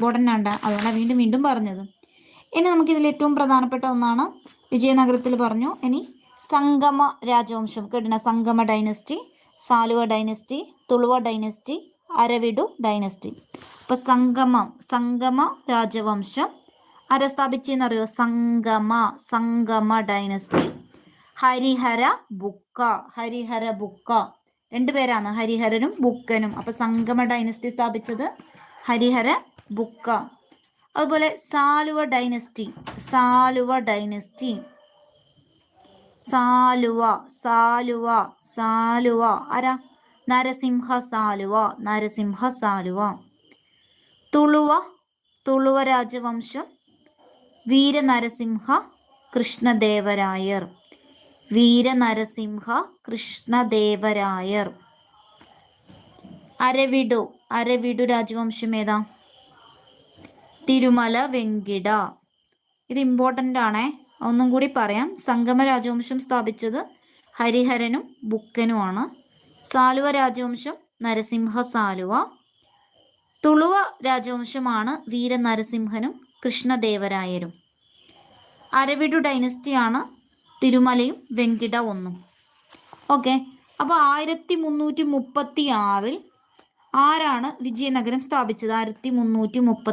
Important ആണ്, അതുകൊണ്ടാണ് വീണ്ടും വീണ്ടും പറഞ്ഞത്. ഇനി നമുക്കിതിൽ ഏറ്റവും പ്രധാനപ്പെട്ട ഒന്നാണ് വിജയനഗരത്തിൽ പറഞ്ഞു. ഇനി സംഗമ രാജവംശം കേട്ടിന? Sangama dynasty, Saluva dynasty, Tuluva dynasty, Aravidu dynasty. അപ്പോൾ സംഗമ രാജവംശം ആരെ സ്ഥാപിച്ചെന്നറിയോ? സംഗമ ഡൈനസ്റ്റി. ഹരിഹര ബുക്ക രണ്ടുപേരാണ്, ഹരിഹരനും ബുക്കനും. അപ്പോൾ സംഗമ ഡൈനസ്റ്റി സ്ഥാപിച്ചത് ഹരിഹര ബുക്ക. അതുപോലെ സാലുവ ഡൈനസ്റ്റി ആരാ? നരസിംഹ സാലുവ. തുളുവ രാജവംശം വീരനരസിംഹ കൃഷ്ണദേവരായർ. അരവിഡു രാജവംശം ഏതാ? തിരുമല വെങ്കിട. ഇത് ഇമ്പോർട്ടൻ്റ് ആണേ, ഒന്നും കൂടി പറയാം. സംഗമ രാജവംശം സ്ഥാപിച്ചത് ഹരിഹരനും ബുക്കനുമാണ്. സാലുവ രാജവംശം നരസിംഹ സാലുവ. തുളുവ രാജവംശമാണ് വീരനരസിംഹനും കൃഷ്ണദേവരായരും. അരവിഡു ഡൈനസ്റ്റിയാണ് തിരുമലയും വെങ്കിട ഒന്നും. ഓക്കെ. അപ്പോൾ 1336 ആരാണ് വിജയനഗരം സ്ഥാപിച്ചത്? 1336